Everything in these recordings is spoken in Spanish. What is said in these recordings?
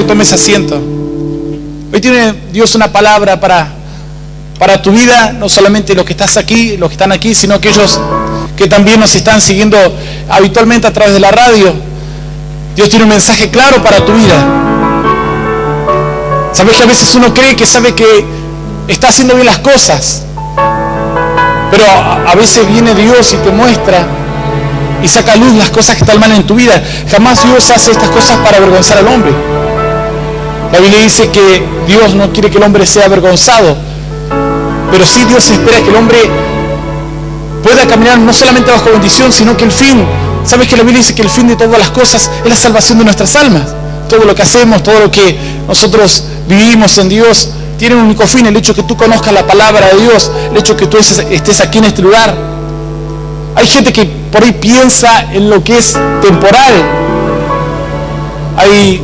tomes asiento. Hoy tiene Dios una palabra para tu vida, no solamente los que estás aquí, los que están aquí, sino aquellos que también nos están siguiendo habitualmente a través de la radio. Dios tiene un mensaje claro para tu vida. Sabes que a veces uno cree que sabe que está haciendo bien las cosas, pero a veces viene Dios y te muestra y saca a luz las cosas que están mal en tu vida. Jamás Dios hace estas cosas para avergonzar al hombre. La Biblia dice que Dios no quiere que el hombre sea avergonzado, pero sí Dios espera que el hombre pueda caminar no solamente bajo bendición, sino que el fin, ¿sabes que la Biblia dice que el fin de todas las cosas es la salvación de nuestras almas? Todo lo que hacemos, todo lo que nosotros vivimos en Dios, tiene un único fin, el hecho de que tú conozcas la palabra de Dios, el hecho de que tú estés aquí en este lugar. Hay gente que por ahí piensa en lo que es temporal. Hay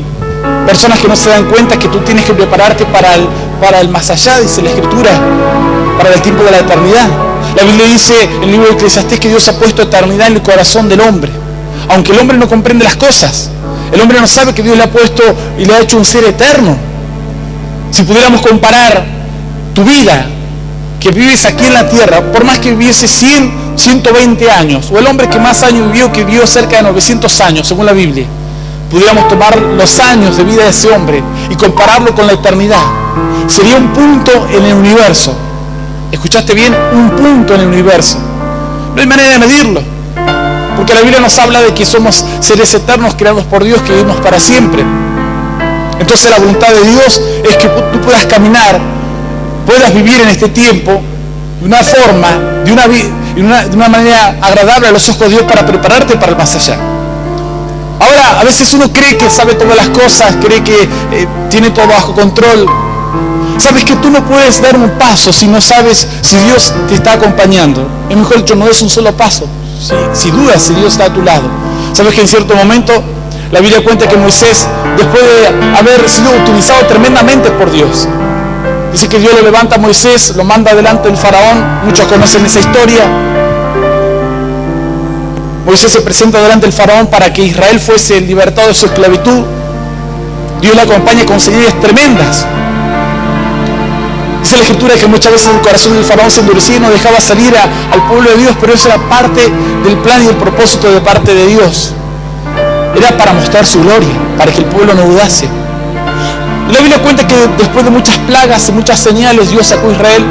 personas que no se dan cuenta que tú tienes que prepararte para el más allá, dice la Escritura, para el tiempo de la eternidad. La Biblia dice en el libro de Eclesiastés que Dios ha puesto eternidad en el corazón del hombre. Aunque el hombre no comprende las cosas, el hombre no sabe que Dios le ha puesto y le ha hecho un ser eterno. Si pudiéramos comparar tu vida, que vives aquí en la tierra, por más que viviese 100, 120 años, o el hombre que más años vivió, que vivió cerca de 900 años, según la Biblia, pudiéramos tomar los años de vida de ese hombre y compararlo con la eternidad, sería un punto en el universo. ¿Escuchaste bien? Un punto en el universo. No hay manera de medirlo, porque la Biblia nos habla de que somos seres eternos creados por Dios, que vivimos para siempre. Entonces la voluntad de Dios es que tú puedas caminar, puedas vivir en este tiempo de una forma, de una manera agradable a los ojos de Dios, para prepararte para el más allá. Ahora, a veces uno cree que sabe todas las cosas, cree que tiene todo bajo control. Sabes que tú no puedes dar un paso si no sabes si Dios te está acompañando. Es mejor dicho, no es un solo paso, si dudas si Dios está a tu lado. Sabes que en cierto momento la Biblia cuenta que Moisés, después de haber sido utilizado tremendamente por Dios, dice que Dios lo levanta a Moisés, lo manda delante del faraón. Muchos conocen esa historia. Moisés se presenta delante del faraón para que Israel fuese libertado de su esclavitud. Dios le acompaña con señales tremendas. Dice la Escritura que muchas veces el corazón del faraón se endurecía y no dejaba salir al pueblo de Dios, pero eso era parte del plan y el propósito de parte de Dios. Era para mostrar su gloria, para que el pueblo no dudase. La Biblia cuenta que después de muchas plagas y muchas señales, Dios sacó a Israel.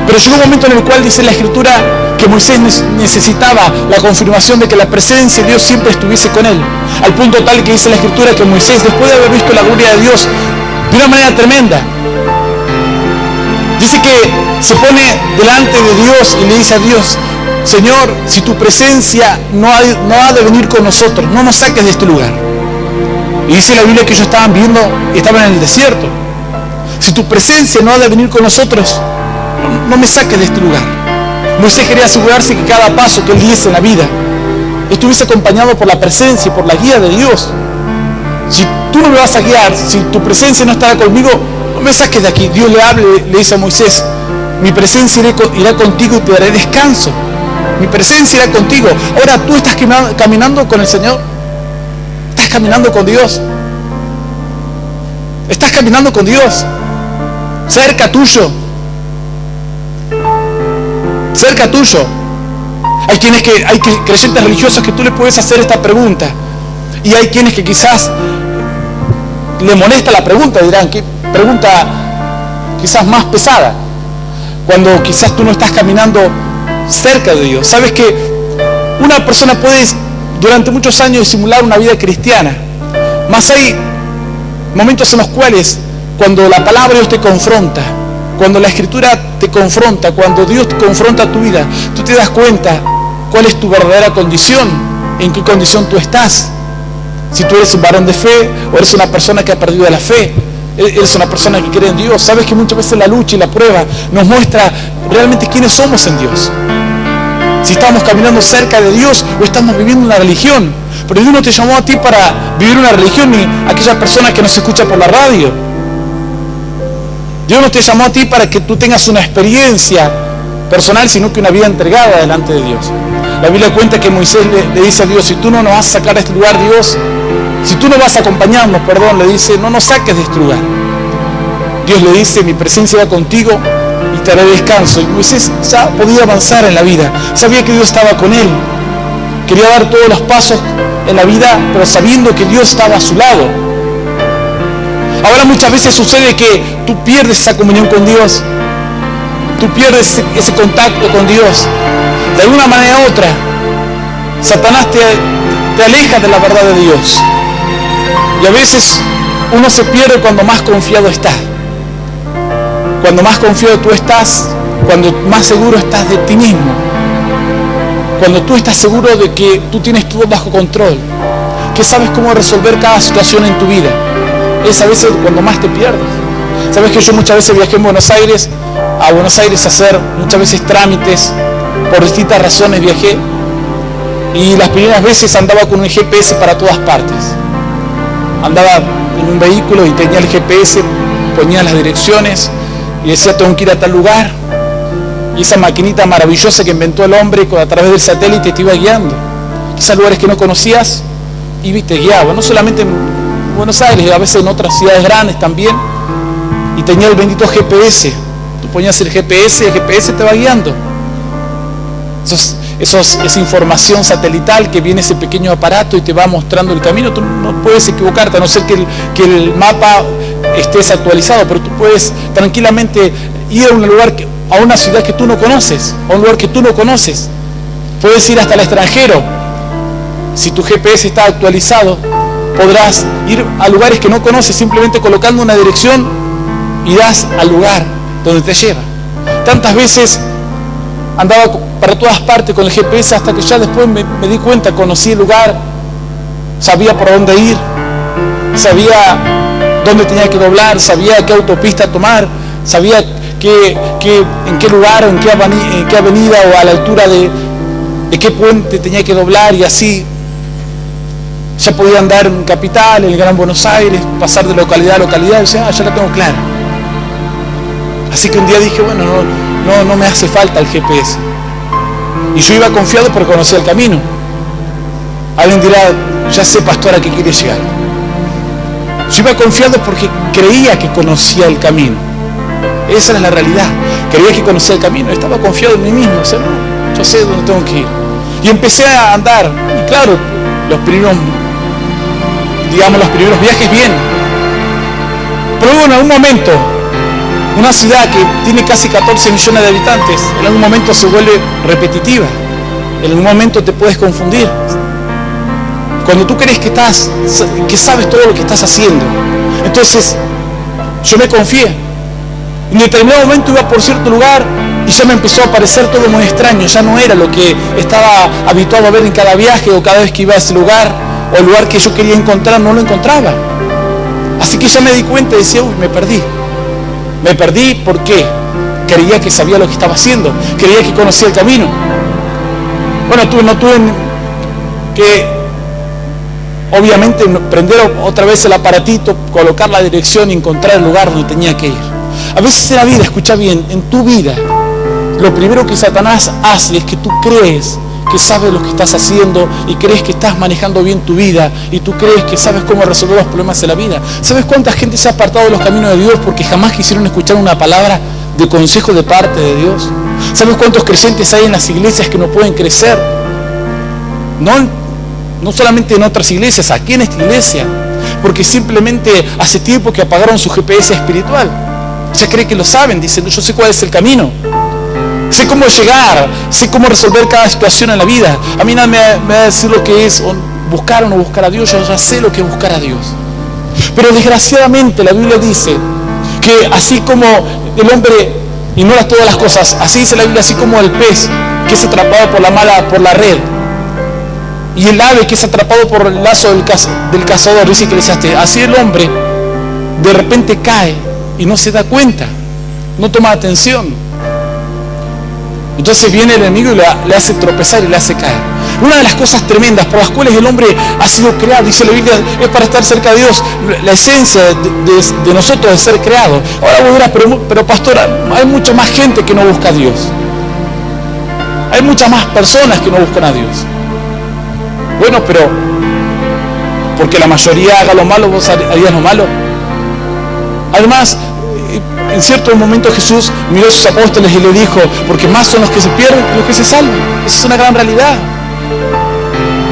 Pero llegó un momento en el cual dice la Escritura que Moisés necesitaba la confirmación de que la presencia de Dios siempre estuviese con él. Al punto tal que dice la Escritura que Moisés, después de haber visto la gloria de Dios de una manera tremenda, dice que se pone delante de Dios y le dice a Dios: Señor, si tu presencia no ha de venir con nosotros, no nos saques de este lugar. Y dice la Biblia que ellos estaban en el desierto. Si tu presencia no ha de venir con nosotros, no me saques de este lugar. Moisés quería asegurarse que cada paso que él diese en la vida estuviese acompañado por la presencia y por la guía de Dios. Si tú no me vas a guiar, si tu presencia no estará conmigo, no me saques de aquí. Dios le dice a Moisés: mi presencia irá contigo y te daré descanso. Mi presencia irá contigo. Ahora tú estás caminando con el Señor. Estás caminando con Dios. Estás caminando con Dios. Cerca tuyo. Cerca tuyo. Hay creyentes religiosos que tú le puedes hacer esta pregunta. Y hay quienes que quizás le molesta la pregunta. Dirán: qué pregunta quizás más pesada. Cuando quizás tú no estás caminando cerca de Dios. Sabes que una persona puede durante muchos años disimular una vida cristiana, mas hay momentos en los cuales, cuando la palabra de Dios te confronta, cuando la Escritura te confronta, cuando Dios te confronta tu vida, tú te das cuenta cuál es tu verdadera condición, en qué condición tú estás. Si tú eres un varón de fe o eres una persona que ha perdido la fe, eres una persona que cree en Dios. Sabes que muchas veces la lucha y la prueba nos muestra realmente quiénes somos en Dios. Si estamos caminando cerca de Dios o estamos viviendo una religión. Pero Dios no te llamó a ti para vivir una religión, ni a aquella persona que nos escucha por la radio. Dios no te llamó a ti para que tú tengas una experiencia personal, sino que una vida entregada delante de Dios. La Biblia cuenta que Moisés le dice a Dios: si tú no nos vas a sacar de este lugar, Dios, Si tú no vas a acompañarnos, le dice, no nos saques de este lugar. Dios le dice, mi presencia va contigo y te haré descanso. Y Moisés ya podía avanzar en la vida. Sabía que Dios estaba con él. Quería dar todos los pasos en la vida, pero sabiendo que Dios estaba a su lado. Ahora muchas veces sucede que tú pierdes esa comunión con Dios. Tú pierdes ese contacto con Dios. De alguna manera u otra, Satanás te aleja de la verdad de Dios. Y a veces uno se pierde cuando más confiado está. Cuando más confiado tú estás, cuando más seguro estás de ti mismo. Cuando tú estás seguro de que tú tienes todo bajo control, que sabes cómo resolver cada situación en tu vida. Es a veces cuando más te pierdes. Sabes que yo muchas veces viajé a Buenos Aires a hacer muchas veces trámites, por distintas razones viajé, y las primeras veces andaba con un GPS para todas partes. Andaba en un vehículo y tenía el GPS, ponía las direcciones y decía tengo que ir a tal lugar, y esa maquinita maravillosa que inventó el hombre a través del satélite te iba guiando. Quizás lugares que no conocías y te guiaba, no solamente en Buenos Aires, a veces en otras ciudades grandes también, y tenía el bendito GPS. Tú ponías el GPS te va guiando. Esa información satelital que viene ese pequeño aparato y te va mostrando el camino. Tú no puedes equivocarte, a no ser que el mapa esté desactualizado, pero tú puedes tranquilamente ir a un lugar, a una ciudad que tú no conoces, a un lugar que tú no conoces. Puedes ir hasta el extranjero. Si tu GPS está actualizado, podrás ir a lugares que no conoces simplemente colocando una dirección y das al lugar donde te lleva. Tantas veces andaba para todas partes con el GPS hasta que ya después me di cuenta, conocí el lugar, sabía por dónde ir, sabía dónde tenía que doblar, sabía qué autopista tomar, sabía en qué lugar, en qué avenida o a la altura de qué puente tenía que doblar, y así ya podía andar en Capital, en el Gran Buenos Aires, pasar de localidad a localidad, y decía, ya la tengo clara. Así que un día dije, bueno, no me hace falta el GPS. Y yo iba confiado porque conocía el camino. Alguien dirá, ya sé, pastor, a qué quiere llegar. Yo iba confiado porque creía que conocía el camino. Esa era la realidad. Creía que conocía el camino. Estaba confiado en mí mismo. O sea, no, yo sé dónde tengo que ir. Y empecé a andar. Y claro, los primeros viajes bien. Pero luego en algún momento, una ciudad que tiene casi 14 millones de habitantes, en algún momento se vuelve repetitiva. En algún momento te puedes confundir. Cuando tú crees que sabes todo lo que estás haciendo. Entonces, yo me confié. En determinado momento iba por cierto lugar y ya me empezó a parecer todo muy extraño. Ya no era lo que estaba habituado a ver en cada viaje o cada vez que iba a ese lugar, o el lugar que yo quería encontrar no lo encontraba. Así que ya me di cuenta y decía, uy, me perdí. Me perdí porque creía que sabía lo que estaba haciendo, creía que conocía el camino. Bueno, no tuve que, obviamente, prender otra vez el aparatito, colocar la dirección y encontrar el lugar donde tenía que ir. A veces en la vida, escucha bien, en tu vida, lo primero que Satanás hace es que tú crees que sabes lo que estás haciendo y crees que estás manejando bien tu vida y tú crees que sabes cómo resolver los problemas de la vida. ¿Sabes cuánta gente se ha apartado de los caminos de Dios porque jamás quisieron escuchar una palabra de consejo de parte de Dios? ¿Sabes cuántos creyentes hay en las iglesias que no pueden crecer? No solamente en otras iglesias, aquí en esta iglesia, porque simplemente hace tiempo que apagaron su GPS espiritual. Ya cree que lo saben, dicen, yo sé cuál es el camino. Sé cómo llegar, sé cómo resolver cada situación en la vida. A mí nada me va a decir lo que es buscar o no buscar a Dios, yo ya sé lo que es buscar a Dios. Pero desgraciadamente la Biblia dice que así como el hombre ignora todas las cosas, así dice la Biblia, así como el pez que es atrapado por la red, y el ave que es atrapado por el lazo del cazador, dice Eclesiastés, así el hombre de repente cae y no se da cuenta, no toma atención. Entonces viene el enemigo y le hace tropezar y le hace caer. Una de las cosas tremendas por las cuales el hombre ha sido creado, dice la Biblia, es para estar cerca de Dios. La esencia de nosotros es ser creado. Ahora vos dirás, pero pastor, hay mucha más gente que no busca a Dios. Hay muchas más personas que no buscan a Dios. Bueno, pero porque la mayoría haga lo malo, vos harías lo malo. Además, en cierto momento Jesús miró a sus apóstoles y le dijo, porque más son los que se pierden que los que se salvan. Esa es una gran realidad.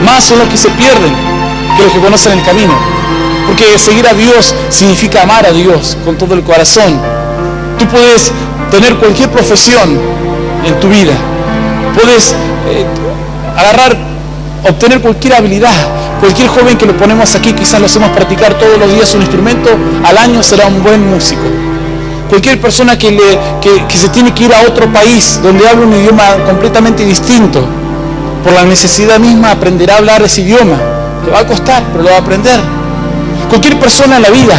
Más son los que se pierden que los que conocen el camino. Porque seguir a Dios significa amar a Dios con todo el corazón. Tú puedes tener cualquier profesión en tu vida. Puedes obtener cualquier habilidad. Cualquier joven que lo ponemos aquí, quizás lo hacemos practicar todos los días un instrumento, al año será un buen músico. Cualquier persona que se tiene que ir a otro país donde habla un idioma completamente distinto, por la necesidad misma aprenderá a hablar ese idioma. Le va a costar, pero lo va a aprender. Cualquier persona en la vida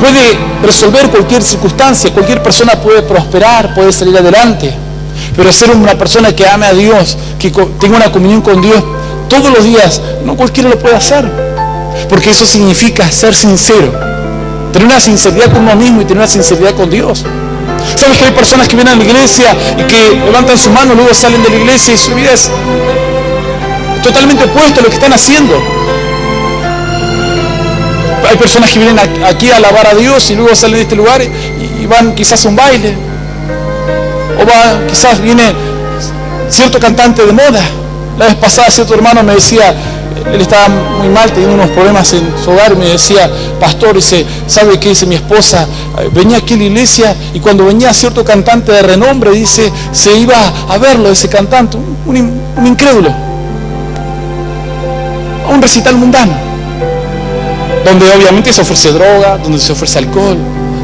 puede resolver cualquier circunstancia, cualquier persona puede prosperar, puede salir adelante, pero ser una persona que ame a Dios, que tenga una comunión con Dios todos los días, no cualquiera lo puede hacer, porque eso significa ser sincero, tener una sinceridad con uno mismo y tener una sinceridad con Dios. ¿Sabes que hay personas que vienen a la iglesia y que levantan su mano, luego salen de la iglesia y su vida es totalmente opuesta a lo que están haciendo? Hay personas que vienen aquí a alabar a Dios y luego salen de este lugar y van quizás a un baile, o quizás viene cierto cantante de moda. La vez pasada cierto hermano me decía, él estaba muy mal, tenía unos problemas en su hogar, y me decía, pastor, dice, ¿sabe qué? Dice, mi esposa venía aquí a la iglesia y cuando venía cierto cantante de renombre, dice, se iba a verlo, ese cantante, un incrédulo, a un recital mundano, donde obviamente se ofrece droga, donde se ofrece alcohol,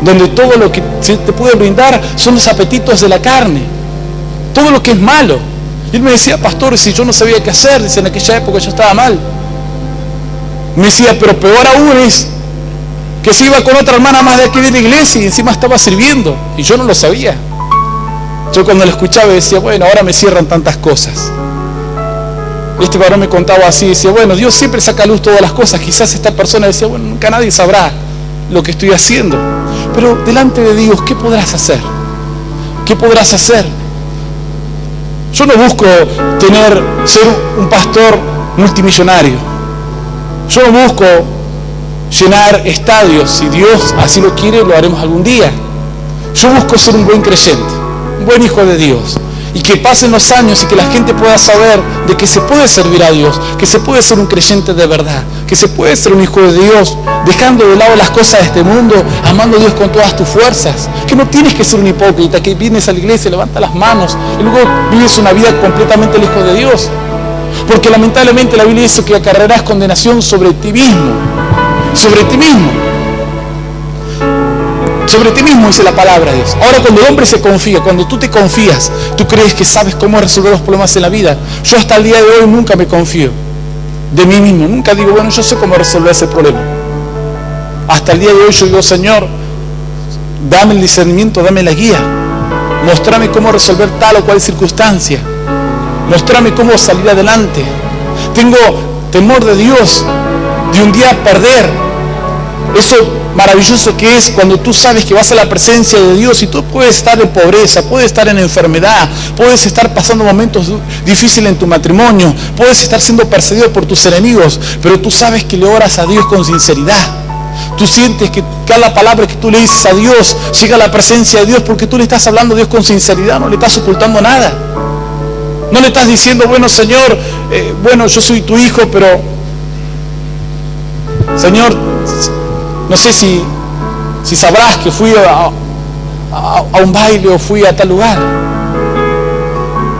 donde todo lo que se te puede brindar son los apetitos de la carne, todo lo que es malo. Y él me decía, pastor, si yo no sabía qué hacer, dice, en aquella época yo estaba mal. Me decía, pero peor aún es que se iba con otra hermana más de aquí de la iglesia y encima estaba sirviendo, y yo no lo sabía. Yo cuando lo escuchaba decía, bueno, ahora me cierran tantas cosas. Este varón me contaba así, decía, bueno, Dios siempre saca a luz todas las cosas. Quizás esta persona decía, bueno, nunca nadie sabrá lo que estoy haciendo. Pero delante de Dios, ¿qué podrás hacer? ¿Qué podrás hacer? Yo no busco ser un pastor multimillonario. Yo no busco llenar estadios. Si Dios así lo quiere, lo haremos algún día. Yo busco ser un buen creyente, un buen hijo de Dios. Y que pasen los años y que la gente pueda saber de que se puede servir a Dios, que se puede ser un creyente de verdad, que se puede ser un hijo de Dios, dejando de lado las cosas de este mundo, amando a Dios con todas tus fuerzas. Que no tienes que ser un hipócrita, que vienes a la iglesia, levanta las manos y luego vives una vida completamente lejos de Dios. Porque lamentablemente la Biblia dice que acarrearás condenación sobre ti mismo. Sobre ti mismo. Sobre ti mismo dice la palabra de Dios. Ahora, cuando el hombre se confía, cuando tú te confías, tú crees que sabes cómo resolver los problemas en la vida. Yo hasta el día de hoy nunca me confío de mí mismo. Nunca digo, bueno, yo sé cómo resolver ese problema. Hasta el día de hoy yo digo, Señor, dame el discernimiento, dame la guía. Mostrame cómo resolver tal o cual circunstancia. Mostrame cómo salir adelante. Tengo temor de Dios, de un día perder. Eso maravilloso que es cuando tú sabes que vas a la presencia de Dios y tú puedes estar en pobreza, puedes estar en enfermedad, puedes estar pasando momentos difíciles en tu matrimonio, puedes estar siendo perseguido por tus enemigos, pero tú sabes que le oras a Dios con sinceridad. Tú sientes que cada palabra que tú le dices a Dios llega a la presencia de Dios porque tú le estás hablando a Dios con sinceridad, no le estás ocultando nada. No le estás diciendo, bueno, Señor, bueno, yo soy tu hijo, pero Señor, no sé si sabrás que fui a un baile o fui a tal lugar.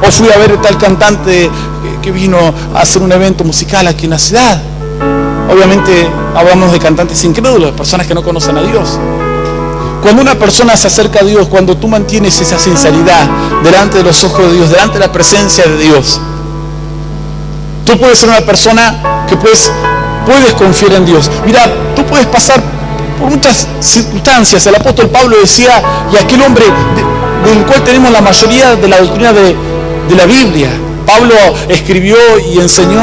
O fui a ver a tal cantante que vino a hacer un evento musical aquí en la ciudad. Obviamente hablamos de cantantes incrédulos, de personas que no conocen a Dios. Cuando una persona se acerca a Dios, cuando tú mantienes esa sinceridad delante de los ojos de Dios, delante de la presencia de Dios, tú puedes ser una persona que puedes confiar en Dios. Mira, tú puedes pasar por muchas circunstancias. El apóstol Pablo decía, y aquel hombre del cual tenemos la mayoría de la doctrina de la Biblia, Pablo escribió y enseñó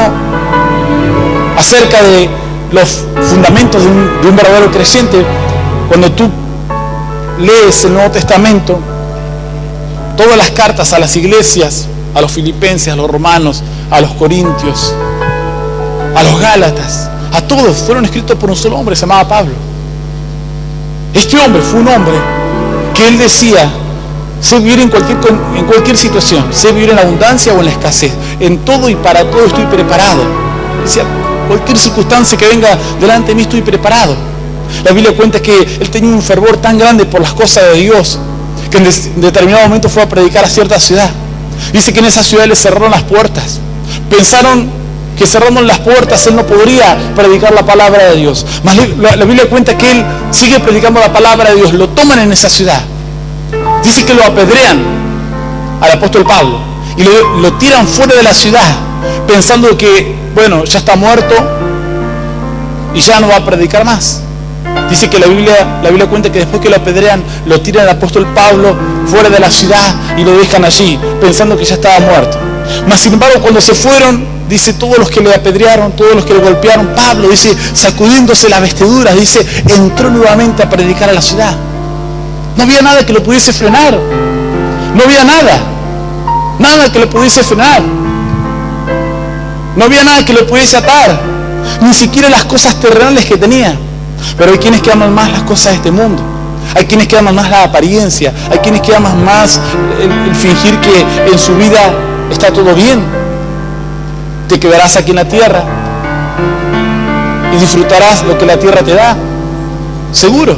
acerca de los fundamentos de un verdadero creyente. Cuando tú lees el Nuevo Testamento, todas las cartas a las iglesias, a los filipenses, a los romanos, a los corintios, a los gálatas, A todos fueron escritos por un solo hombre, se llamaba Pablo. Este hombre fue un hombre que él decía: sé vivir en cualquier situación, sé vivir en la abundancia o en la escasez, en todo y para todo estoy preparado. Decía, cualquier circunstancia que venga delante de mí estoy preparado. La Biblia cuenta que él tenía un fervor tan grande por las cosas de Dios que en determinado momento fue a predicar a cierta ciudad. Dice que en esa ciudad le cerraron las puertas. Pensaron que cerrando las puertas él no podría predicar la palabra de Dios. Mas la Biblia cuenta que él sigue predicando la palabra de Dios. Lo toman en esa ciudad. Dice que lo apedrean al apóstol Pablo y lo tiran fuera de la ciudad, pensando que, bueno, ya está muerto y ya no va a predicar más. Dice que la Biblia cuenta que después que lo apedrean, lo tiran al apóstol Pablo fuera de la ciudad y lo dejan allí, pensando que ya estaba muerto. Mas sin embargo, cuando se fueron, dice, todos los que le apedrearon, todos los que le golpearon, Pablo, dice, sacudiéndose las vestiduras, dice, entró nuevamente a predicar a la ciudad. No había nada que lo pudiese frenar. No había nada que lo pudiese frenar. No había nada que lo pudiese atar. Ni siquiera las cosas terrenales que tenía. Pero hay quienes que aman más las cosas de este mundo. Hay quienes que aman más la apariencia. Hay quienes que aman más el fingir que en su vida está todo bien. Te quedarás aquí en la tierra y disfrutarás lo que la tierra te da. Seguro.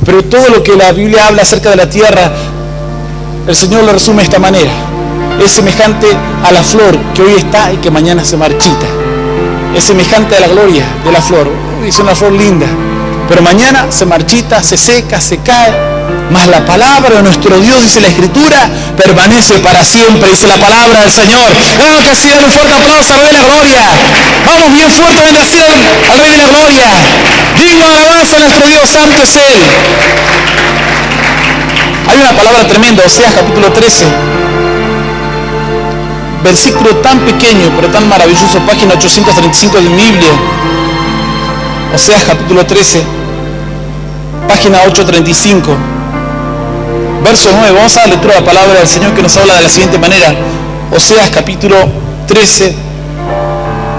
Pero todo lo que la Biblia habla acerca de la tierra, el Señor lo resume de esta manera. Es semejante a la flor que hoy está y que mañana se marchita. Es semejante a la gloria de la flor. Es una flor linda, pero mañana se marchita, se seca, se cae. Mas la palabra de nuestro Dios, dice la Escritura, permanece para siempre, dice la palabra del Señor. Claro que sí, dale un fuerte aplauso al Rey de la Gloria. Vamos bien fuerte a bendecir al Rey de la Gloria. Digno de alabanza a nuestro Dios, santo es Él. Hay una palabra tremenda, Oseas capítulo 13. Versículo tan pequeño, pero tan maravilloso, página 835 de mi Biblia. Oseas capítulo 13, página 835. Verso 9, vamos a dar lectura a la palabra del Señor que nos habla de la siguiente manera. Oseas capítulo 13,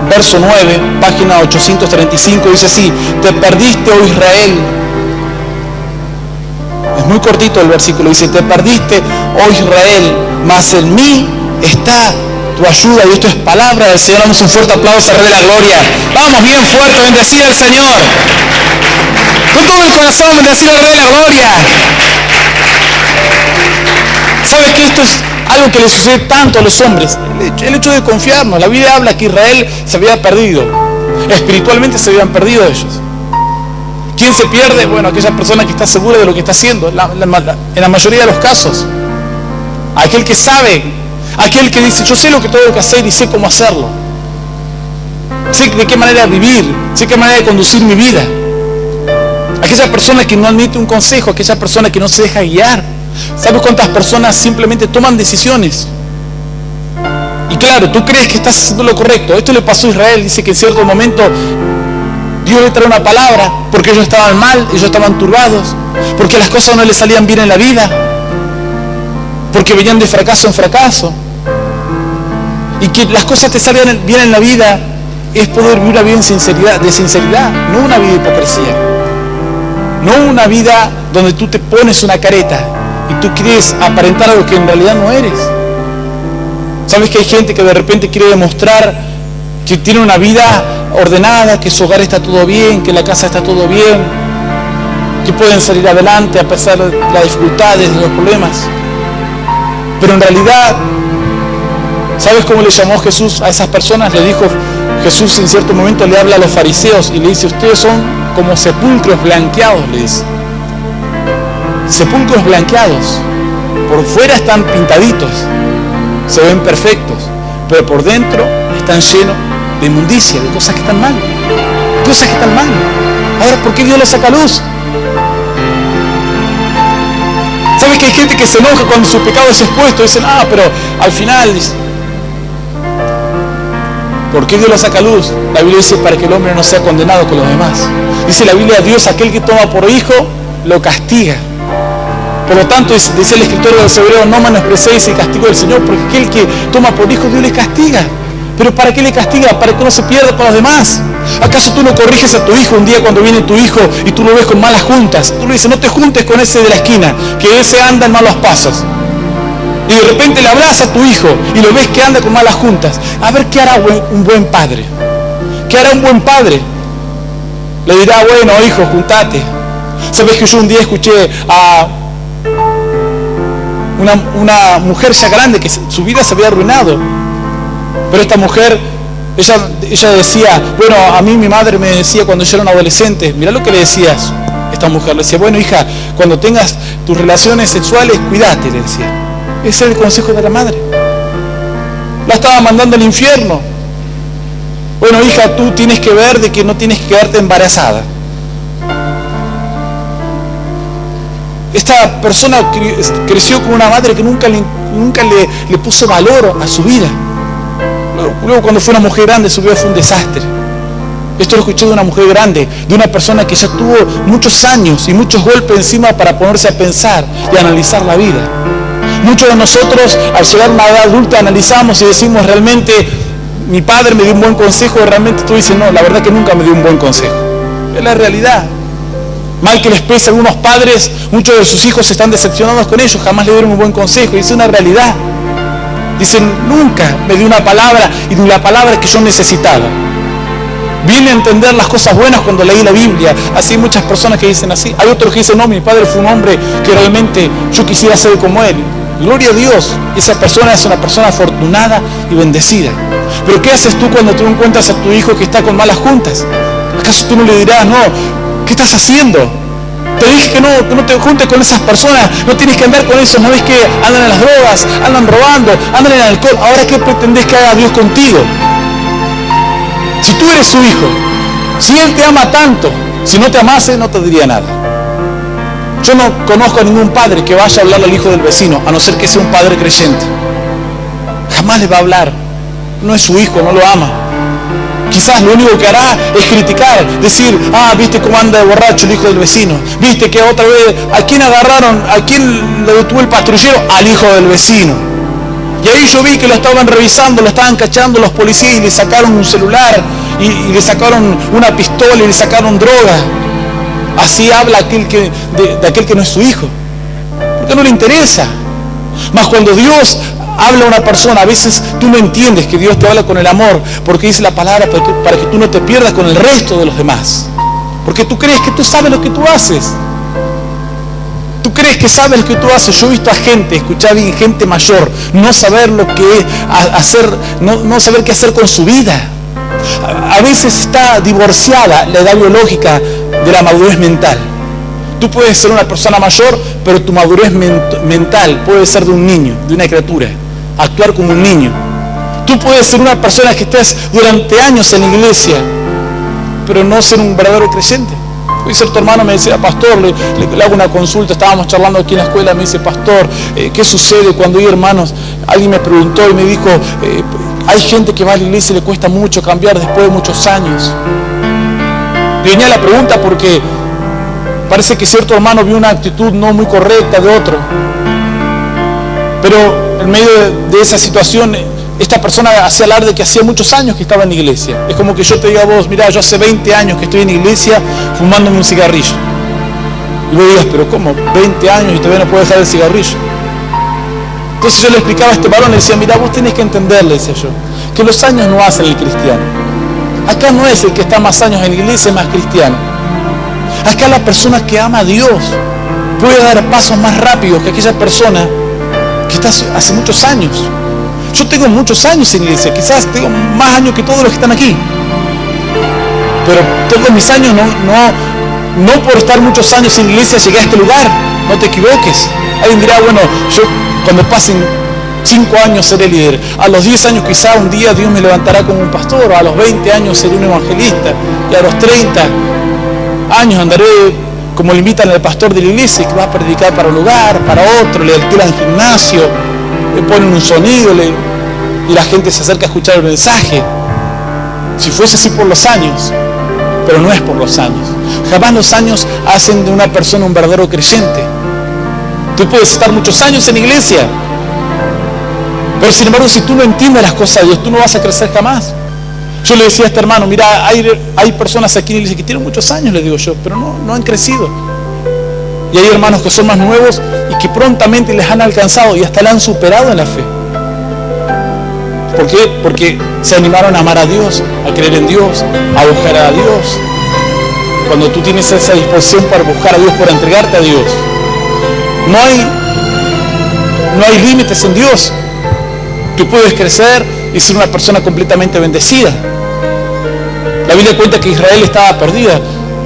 verso 9, página 835, dice así: te perdiste, oh Israel. Es muy cortito el versículo, dice: te perdiste, oh Israel, mas en mí está tu ayuda. Y esto es palabra del Señor. Damos un fuerte aplauso al Rey de la Gloria. Vamos bien fuerte, bendecir al Señor. Con todo el corazón, bendecir al Rey de la Gloria. ¿Sabes que esto es algo que le sucede tanto a los hombres? El hecho de confiarnos. La Biblia habla que Israel se había perdido. Espiritualmente se habían perdido ellos. ¿Quién se pierde? Bueno, aquella persona que está segura de lo que está haciendo. En la mayoría de los casos. Aquel que sabe. Aquel que dice, yo sé lo que tengo que hacer y sé cómo hacerlo. Sé de qué manera vivir. Sé qué manera de conducir mi vida. Aquella persona que no admite un consejo. Aquella persona que no se deja guiar. ¿Sabes cuántas personas simplemente toman decisiones? Y claro, tú crees que estás haciendo lo correcto. Esto le pasó a Israel. Dice que en cierto momento Dios le trae una palabra porque ellos estaban mal, ellos estaban turbados, porque las cosas no les salían bien en la vida, porque venían de fracaso en fracaso. Y que las cosas te salgan bien en la vida es poder vivir una vida de sinceridad, no una vida de hipocresía, no una vida donde tú te pones una careta y tú quieres aparentar algo que en realidad no eres. ¿Sabes que hay gente que de repente quiere demostrar que tiene una vida ordenada, que su hogar está todo bien, que la casa está todo bien, que pueden salir adelante a pesar de las dificultades, de los problemas? Pero en realidad, ¿sabes cómo le llamó Jesús a esas personas? Le dijo Jesús en cierto momento, le habla a los fariseos y le dice: ustedes son como sepulcros blanqueados, le dice. Sepulcros blanqueados. Por fuera están pintaditos, se ven perfectos, pero por dentro están llenos de inmundicia, de cosas que están mal. Cosas que están mal. Ahora, ¿por qué Dios los saca a luz? ¿Sabes que hay gente que se enoja cuando su pecado es expuesto? Dicen, pero al final, dice, ¿por qué Dios lo saca a luz? La Biblia dice, para que el hombre no sea condenado con los demás. Dice la Biblia, Dios, aquel que toma por hijo, lo castiga. Por lo tanto, dice el escritor de los Hebreos, no menosprecéis el castigo del Señor, porque aquel que toma por hijo, Dios le castiga. ¿Pero para qué le castiga? ¿Para que no se pierda con los demás? ¿Acaso tú no corriges a tu hijo un día cuando viene tu hijo y tú lo ves con malas juntas? Tú le dices, no te juntes con ese de la esquina, que ese anda en malos pasos. Y de repente le hablas a tu hijo y lo ves que anda con malas juntas. A ver, ¿qué hará un buen padre? ¿Qué hará un buen padre? Le dirá, bueno, hijo, juntate. ¿Sabes que yo un día escuché a una mujer ya grande que su vida se había arruinado? Pero esta mujer, ella decía, bueno, a mí mi madre me decía cuando yo era un adolescente, mirá lo que le decías esta mujer, le decía, bueno, hija, cuando tengas tus relaciones sexuales, cuídate, le decía. Ese era el consejo de la madre. La estaba mandando al infierno. Bueno, hija, tú tienes que ver de que no tienes que quedarte embarazada. Esta persona creció con una madre que nunca le puso valor a su vida. Luego cuando fue una mujer grande, su vida fue un desastre. Esto lo escuché de una mujer grande, de una persona que ya tuvo muchos años y muchos golpes encima para ponerse a pensar y analizar la vida. Muchos de nosotros, al llegar a una edad adulta, analizamos y decimos, realmente, mi padre me dio un buen consejo, y realmente tú dices, no, la verdad que nunca me dio un buen consejo. Es la realidad. Mal que les pese a algunos padres, muchos de sus hijos están decepcionados con ellos, jamás le dieron un buen consejo, y es una realidad. Dicen, nunca me dio una palabra y de la palabra que yo necesitaba. Vine a entender las cosas buenas cuando leí la Biblia. Así hay muchas personas que dicen así. Hay otros que dicen, no, mi padre fue un hombre que realmente yo quisiera ser como él. Gloria a Dios. Esa persona es una persona afortunada y bendecida. Pero ¿qué haces tú cuando tú encuentras a tu hijo que está con malas juntas? ¿Acaso tú no le dirás, no, qué estás haciendo? Te dije que no te juntes con esas personas, no tienes que andar con esos, no ves que andan en las drogas, andan robando, andan en el alcohol. Ahora, ¿qué pretendés que haga Dios contigo? Si tú eres su hijo, si Él te ama tanto, si no te amase, no te diría nada. Yo no conozco a ningún padre que vaya a hablarle al hijo del vecino, a no ser que sea un padre creyente. Jamás le va a hablar. No es su hijo, no lo ama. Quizás lo único que hará es criticar, decir, viste cómo anda de borracho el hijo del vecino, viste que otra vez, ¿a quién agarraron? ¿A quién lo detuvo el patrullero? Al hijo del vecino. Y ahí yo vi que lo estaban revisando, lo estaban cachando los policías y le sacaron un celular, y le sacaron una pistola y le sacaron droga. Así habla de aquel que no es su hijo, porque no le interesa. Mas cuando Dios habla a una persona, a veces tú no entiendes que Dios te habla con el amor, porque dice la palabra para que tú no te pierdas con el resto de los demás. Porque tú crees que tú sabes lo que tú haces. Tú crees que sabes lo que tú haces. Yo he visto a gente, escuchar bien, gente mayor, no saber lo que hacer, no saber qué hacer con su vida. A veces está divorciada la edad biológica de la madurez mental. Tú puedes ser una persona mayor, pero tu madurez mental puede ser de un niño, de una criatura. Actuar como un niño. Tú puedes ser una persona que estés durante años en la iglesia, pero no ser un verdadero creyente. Hoy cierto hermano me decía, pastor, le hago una consulta, estábamos charlando aquí en la escuela, me dice, pastor, ¿qué sucede cuando hay hermanos? Alguien me preguntó y me dijo, hay gente que va a la iglesia y le cuesta mucho cambiar después de muchos años. Le venía la pregunta porque parece que cierto hermano vio una actitud no muy correcta de otro. Pero en medio de esa situación, esta persona hacía alarde que hacía muchos años que estaba en la iglesia. Es como que yo te diga a vos, mirá, yo hace 20 años que estoy en la iglesia fumándome un cigarrillo. Y vos digas, pero ¿cómo? 20 años y todavía no puedo dejar el cigarrillo. Entonces yo le explicaba a este varón, le decía, mirá, vos tenés que entender, le decía yo, que los años no hacen el cristiano. Acá no es el que está más años en la iglesia más cristiano. Acá la persona que ama a Dios puede dar pasos más rápidos que aquella persona que está hace muchos años. Yo tengo muchos años en la iglesia, quizás tengo más años que todos los que están aquí. Pero todos mis años no por estar muchos años en la iglesia llegué a este lugar. No te equivoques. Alguien dirá, bueno, yo cuando pasen 5 años seré líder. A los 10 años quizá un día Dios me levantará como un pastor. A los 20 años seré un evangelista. Y a los 30 años andaré como le invitan al pastor de la iglesia, que va a predicar para un lugar, para otro, le alquilan gimnasio, le ponen un sonido y la gente se acerca a escuchar el mensaje. Si fuese así por los años, pero no es por los años. Jamás los años hacen de una persona un verdadero creyente. Tú puedes estar muchos años en la iglesia, Pero sin embargo, si tú no entiendes las cosas de Dios, tú no vas a crecer jamás. Yo le decía a este hermano, mira, hay personas aquí en la iglesia que tienen muchos años, le digo yo, pero no han crecido. Y hay hermanos que son más nuevos y que prontamente les han alcanzado y hasta la han superado en la fe. ¿Por qué? Porque se animaron a amar a Dios, a creer en Dios, a buscar a Dios. Cuando tú tienes esa disposición para buscar a Dios, para entregarte a Dios, no hay límites en Dios. Tú puedes crecer y ser una persona completamente bendecida. La Biblia cuenta que Israel estaba perdida.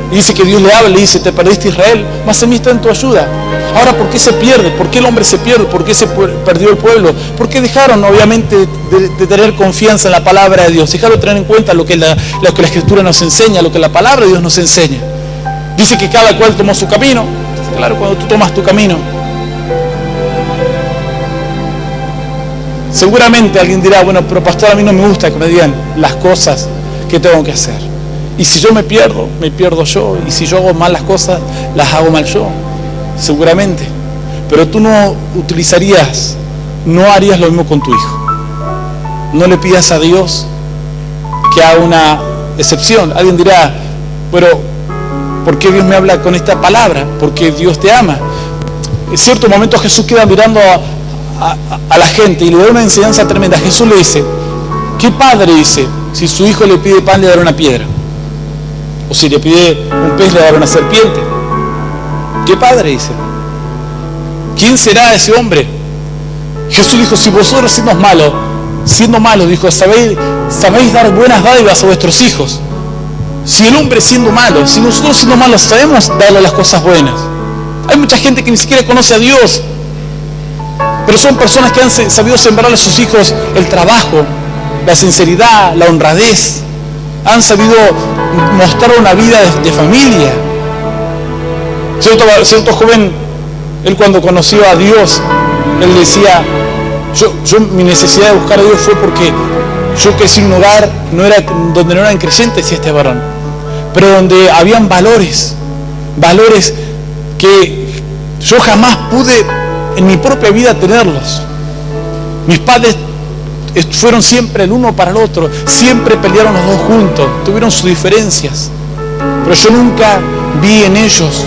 Y dice que Dios le habla y le dice, te perdiste Israel, mas en mí está en tu ayuda. Ahora, ¿por qué se pierde? ¿Por qué el hombre se pierde? ¿Por qué se perdió el pueblo? ¿Por qué dejaron, obviamente, de tener confianza en la palabra de Dios? Dejaron de tener en cuenta lo que la Escritura nos enseña, lo que la palabra de Dios nos enseña. Dice que cada cual tomó su camino. Claro, cuando tú tomas tu camino, seguramente alguien dirá, bueno, pero pastor, a mí no me gusta que me digan las cosas que tengo que hacer. Y si yo me pierdo yo. Y si yo hago mal las cosas, las hago mal yo. Seguramente. Pero tú no harías lo mismo con tu hijo. No le pidas a Dios que haga una excepción. Alguien dirá, pero ¿por qué Dios me habla con esta palabra? Porque Dios te ama. En cierto momento Jesús queda mirando a la gente y le da una enseñanza tremenda. Jesús le dice, ¿qué padre dice si su hijo le pide pan le dará una piedra? O si le pide un pez le dará una serpiente. ¿Qué padre dice? ¿Quién será ese hombre? Jesús dijo, si vosotros siendo malos, dijo, sabéis dar buenas dádivas a vuestros hijos. Si el hombre siendo malo, si nosotros siendo malos sabemos darle las cosas buenas. Hay mucha gente que ni siquiera conoce a Dios, pero son personas que han sabido sembrarle a sus hijos el trabajo, la sinceridad, la honradez. Han sabido mostrar una vida de familia. Cierto joven, él cuando conoció a Dios, él decía, mi necesidad de buscar a Dios fue porque yo crecí en un hogar donde no eran creyentes, decía este varón, pero donde habían valores que yo jamás pude en mi propia vida tenerlos. Mis padres fueron siempre el uno para el otro, siempre pelearon los dos juntos, tuvieron sus diferencias, pero yo nunca vi en ellos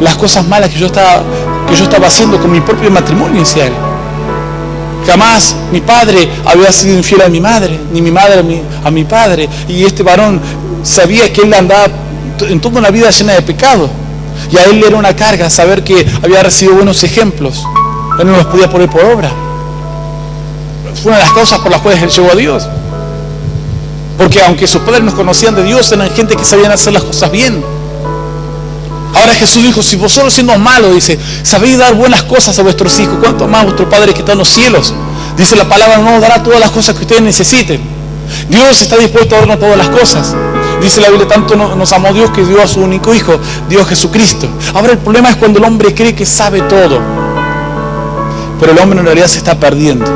las cosas malas que yo estaba haciendo con mi propio matrimonio inicial. Jamás mi padre había sido infiel a mi madre, ni mi madre a mi padre, y este varón sabía que él andaba en toda una vida llena de pecado, y a él le era una carga saber que había recibido buenos ejemplos. Él no los podía poner por obra. Fue una de las causas por las cuales él llegó a Dios, porque aunque sus padres nos conocían de Dios, eran gente que sabían hacer las cosas bien. Ahora Jesús dijo, si vosotros siendo malos, dice, sabéis dar buenas cosas a vuestros hijos, ¿cuánto más vuestro Padre que está en los cielos? Dice la palabra, no os dará todas las cosas que ustedes necesiten. Dios está dispuesto a darnos todas las cosas. Dice la Biblia, tanto nos amó Dios que dio a su único Hijo, Dios Jesucristo. Ahora el problema es cuando el hombre cree que sabe todo, pero el hombre en realidad se está perdiendo.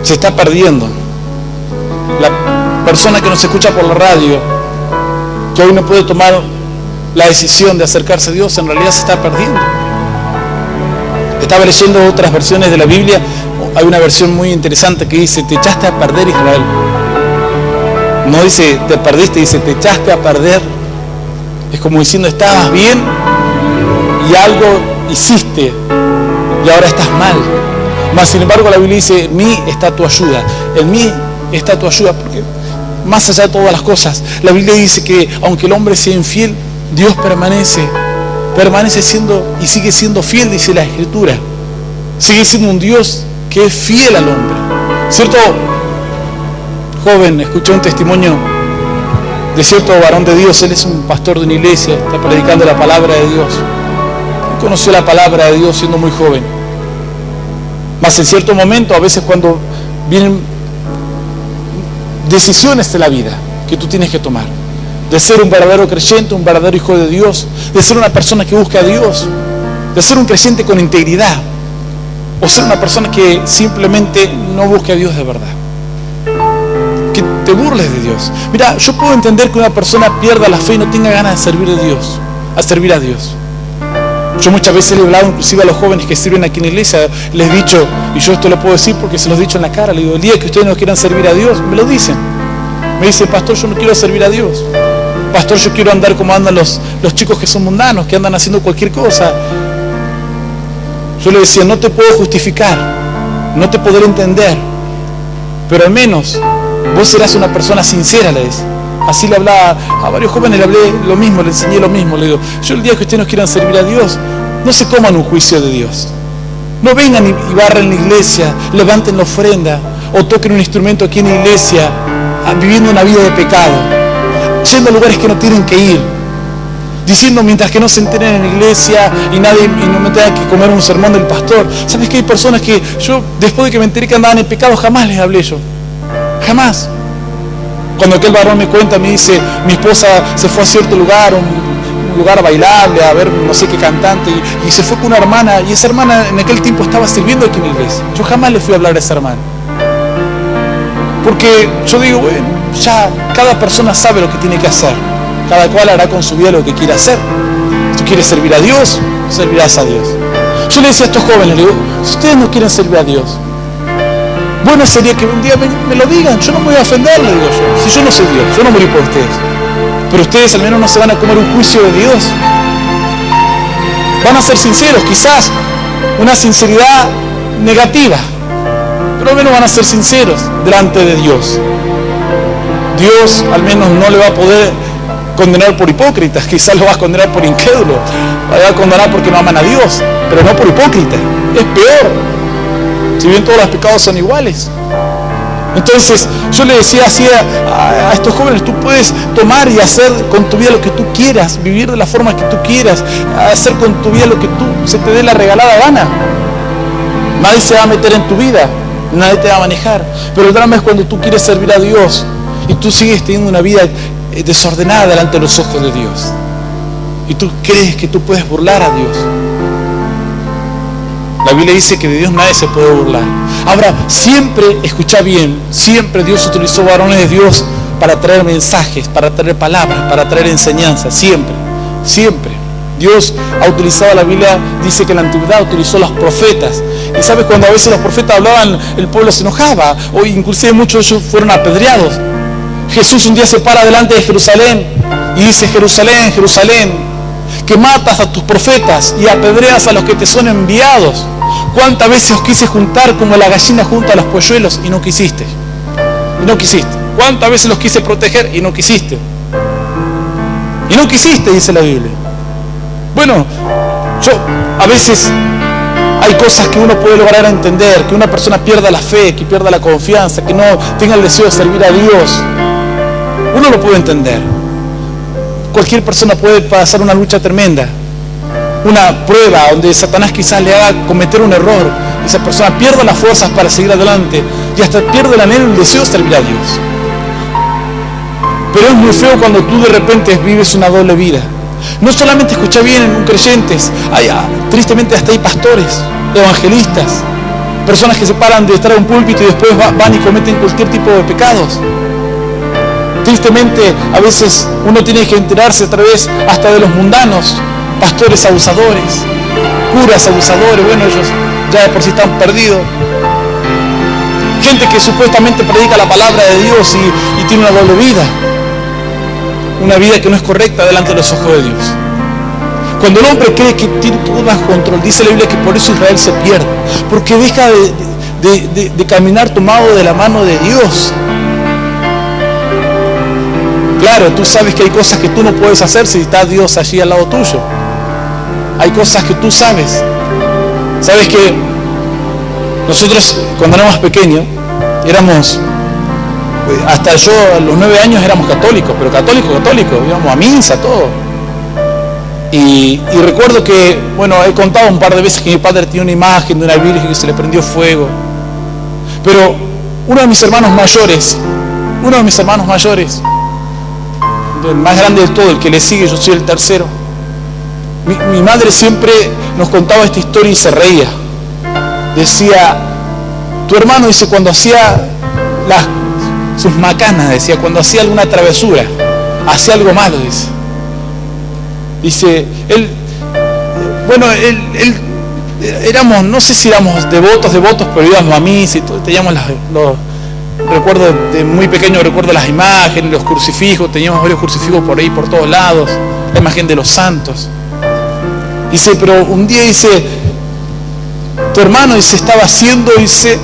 Se está perdiendo. La persona que nos escucha por la radio, que hoy no puede tomar la decisión de acercarse a Dios, en realidad se está perdiendo. Estaba leyendo otras versiones de la Biblia. Hay una versión muy interesante que dice, te echaste a perder, Israel. No dice te perdiste, dice te echaste a perder. Es como diciendo, estabas bien y algo hiciste y ahora estás mal. Mas sin embargo la Biblia dice, en mí está tu ayuda. En mí está tu ayuda, porque más allá de todas las cosas, la Biblia dice que aunque el hombre sea infiel, Dios permanece siendo y sigue siendo fiel, dice la Escritura. Sigue siendo un Dios que es fiel al hombre. ¿Cierto joven? Escuché un testimonio de cierto varón de Dios. Él es un pastor de una iglesia, está predicando la palabra de Dios. Él conoció la palabra de Dios siendo muy joven. Mas en cierto momento, a veces cuando vienen decisiones de la vida que tú tienes que tomar, de ser un verdadero creyente, un verdadero hijo de Dios, de ser una persona que busca a Dios, de ser un creyente con integridad, o ser una persona que simplemente no busque a Dios de verdad, que te burles de Dios. Mira, yo puedo entender que una persona pierda la fe y no tenga ganas de servir a Dios, Yo muchas veces le he hablado inclusive a los jóvenes que sirven aquí en la iglesia, les he dicho, y yo esto lo puedo decir porque se los he dicho en la cara, le digo, el día que ustedes no quieran servir a Dios, me lo dicen. Me dicen, pastor, yo no quiero servir a Dios. Pastor, yo quiero andar como andan los chicos que son mundanos, que andan haciendo cualquier cosa. Yo le decía, no te puedo justificar, no te podré entender, pero al menos vos serás una persona sincera, le decía. Así le hablaba a varios jóvenes, le hablé lo mismo, le enseñé lo mismo. Le digo, yo el día que ustedes nos quieran servir a Dios, no se coman un juicio de Dios. No vengan y barren la iglesia, levanten la ofrenda, o toquen un instrumento aquí en la iglesia, viviendo una vida de pecado, yendo a lugares que no tienen que ir, diciendo mientras que no se enteren en la iglesia y no me tenga que comer un sermón del pastor. ¿Sabes que hay personas que yo, después de que me enteré que andaban en pecado, jamás les hablé yo? Jamás. Cuando aquel varón me cuenta, me dice, mi esposa se fue a cierto lugar, un lugar bailable, a ver no sé qué cantante, y se fue con una hermana, y esa hermana en aquel tiempo estaba sirviendo aquí en la iglesia. Yo jamás le fui a hablar a esa hermana. Porque yo digo, bueno, ya cada persona sabe lo que tiene que hacer. Cada cual hará con su vida lo que quiera hacer. Si tú quieres servir a Dios, servirás a Dios. Yo le decía a estos jóvenes, le digo, si ustedes no quieren servir a Dios, bueno sería que un día me lo digan, yo no me voy a ofender, le digo yo. Si yo no soy Dios, yo no morí por ustedes. Pero ustedes al menos no se van a comer un juicio de Dios. Van a ser sinceros, quizás una sinceridad negativa, pero al menos van a ser sinceros delante de Dios. Dios al menos no le va a poder condenar por hipócritas, quizás lo va a condenar por incrédulo, lo va a condenar porque no aman a Dios, pero no por hipócrita. Es peor. Si bien todos los pecados son iguales. Entonces yo le decía así a estos jóvenes, tú puedes tomar y hacer con tu vida lo que tú quieras, vivir de la forma que tú quieras, hacer con tu vida lo que se te dé la regalada gana. Nadie se va a meter en tu vida, nadie te va a manejar. Pero el drama es cuando tú quieres servir a Dios y tú sigues teniendo una vida desordenada delante de los ojos de Dios. Y tú crees que tú puedes burlar a Dios. La Biblia dice que de Dios nadie se puede burlar. Ahora, siempre, escucha bien, siempre Dios utilizó varones de Dios para traer mensajes, para traer palabras, para traer enseñanzas. Siempre, siempre. Dios ha utilizado, la Biblia dice que en la antigüedad utilizó los profetas. Y sabes, cuando a veces los profetas hablaban, el pueblo se enojaba. O inclusive muchos de ellos fueron apedreados. Jesús un día se para delante de Jerusalén y dice, Jerusalén, Jerusalén, que matas a tus profetas y apedreas a los que te son enviados. ¿Cuántas veces os quise juntar como la gallina junta a los polluelos y no quisiste? Y no quisiste. ¿Cuántas veces los quise proteger y no quisiste? Y no quisiste, dice la Biblia. Bueno, a veces hay cosas que uno puede lograr entender, que una persona pierda la fe, que pierda la confianza, que no tenga el deseo de servir a Dios. Uno lo puede entender. Cualquier persona puede pasar una lucha tremenda, una prueba donde Satanás quizás le haga cometer un error. Esa persona pierde las fuerzas para seguir adelante y hasta pierde el anhelo y el deseo de servir a Dios. Pero es muy feo cuando tú de repente vives una doble vida. No solamente, escucha bien, en un creyentes, tristemente hasta hay pastores, evangelistas, personas que se paran de estar en un púlpito y después van y cometen cualquier tipo de pecados. Tristemente, a veces uno tiene que enterarse a través hasta de los mundanos, pastores abusadores, curas abusadores, bueno, ellos ya de por sí están perdidos. Gente que supuestamente predica la palabra de Dios y tiene una doble vida. Una vida que no es correcta delante de los ojos de Dios. Cuando el hombre cree que tiene todo bajo control, dice la Biblia que por eso Israel se pierde, porque deja de caminar tomado de la mano de Dios. Claro, tú sabes que hay cosas que tú no puedes hacer si está Dios allí al lado tuyo. Hay cosas que tú sabes. Sabes que nosotros cuando éramos pequeños éramos, hasta yo a los 9 años éramos católicos, pero católicos, íbamos a misa, todo. Y recuerdo que, bueno, he contado un par de veces que mi padre tenía una imagen de una virgen que se le prendió fuego. Pero uno de mis hermanos mayores, el más grande de todo, el que le sigue, yo soy el tercero. Mi madre siempre nos contaba esta historia y se reía. Decía, tu hermano, dice, cuando hacía sus macanas, decía, cuando hacía alguna travesura, hacía algo malo, dice, él bueno, éramos, no sé si éramos devotos, pero íbamos a misa y todo, teníamos recuerdo de muy pequeño, recuerdo las imágenes, los crucifijos, teníamos varios crucifijos por ahí, por todos lados, la imagen de los santos. Dice, pero un día dice, tu hermano dice, estaba haciendo, dice,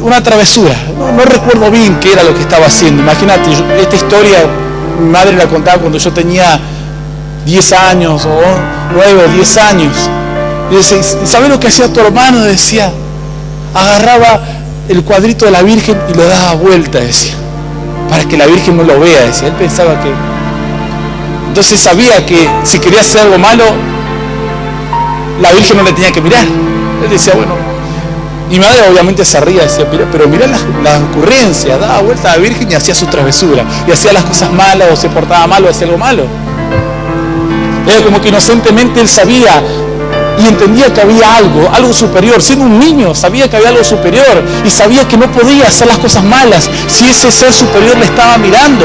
una travesura. No recuerdo bien qué era lo que estaba haciendo. Imagínate, esta historia mi madre la contaba cuando yo tenía 10 años, o 9 o 10 años. Y dice, ¿sabes lo que hacía tu hermano? Decía, agarraba el cuadrito de la Virgen y lo daba vuelta, decía, para que la Virgen no lo vea, decía. Él pensaba que... Entonces sabía que si quería hacer algo malo, la Virgen no le tenía que mirar. Él decía, bueno, mi madre obviamente se ría, decía, pero mirá las ocurrencias, daba vuelta a la Virgen y hacía su travesura, y hacía las cosas malas, o se portaba mal, o hacía algo malo. Era como que inocentemente él sabía y entendía que había algo superior. Siendo un niño, sabía que había algo superior, y sabía que no podía hacer las cosas malas si ese ser superior le estaba mirando.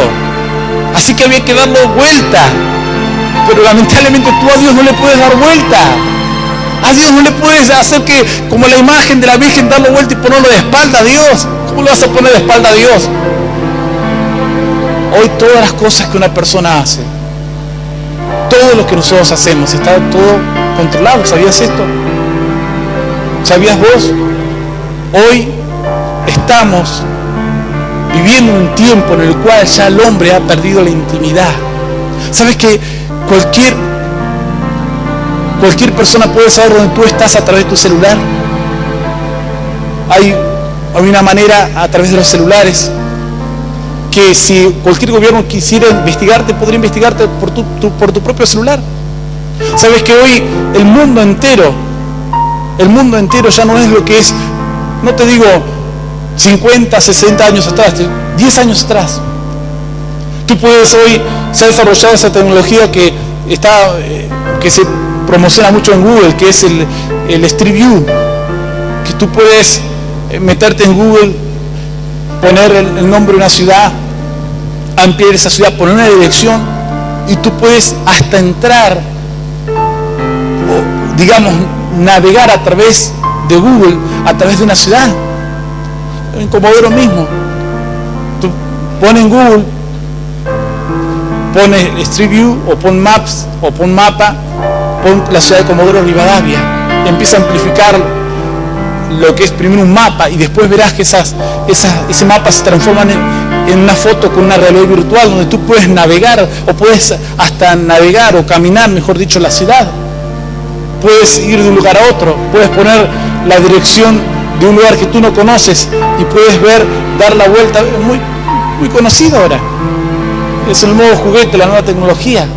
Así que había que darle vuelta. Pero lamentablemente tú a Dios no le puedes dar vuelta. A Dios no le puedes hacer que, como la imagen de la Virgen, darle vuelta y ponerlo de espalda a Dios. ¿Cómo le vas a poner de espalda a Dios? Hoy todas las cosas que una persona hace, todo lo que nosotros hacemos, está todo controlado. ¿Sabías esto? ¿Sabías vos? Hoy estamos viviendo un tiempo en el cual ya el hombre ha perdido la intimidad. ¿Sabes que cualquier persona puede saber dónde tú estás a través de tu celular? Hay una manera a través de los celulares que si cualquier gobierno quisiera investigarte, podría investigarte por tu propio celular. ¿Sabes que hoy el mundo entero ya no es lo que es, no te digo 50, 60 años atrás, 10 años atrás? Tú puedes hoy, se ha desarrollado esa tecnología que se promociona mucho en Google, que es el Street View, que tú puedes meterte en Google, poner el nombre de una ciudad, ampliar esa ciudad, poner una dirección, y tú puedes hasta entrar, o digamos, navegar a través de Google, a través de una ciudad. En Comodoro mismo, tú pones en Google, pones Street View, o pon Maps, o pon mapa, pon la ciudad de Comodoro Rivadavia, empieza a amplificar lo que es primero un mapa, y después verás que ese mapa se transforma en una foto con una realidad virtual, donde tú puedes navegar, o puedes hasta navegar o caminar, mejor dicho, la ciudad. Puedes ir de un lugar a otro, puedes poner la dirección de un lugar que tú no conoces y puedes dar la vuelta. Muy, muy conocido ahora. Es el nuevo juguete, la nueva tecnología.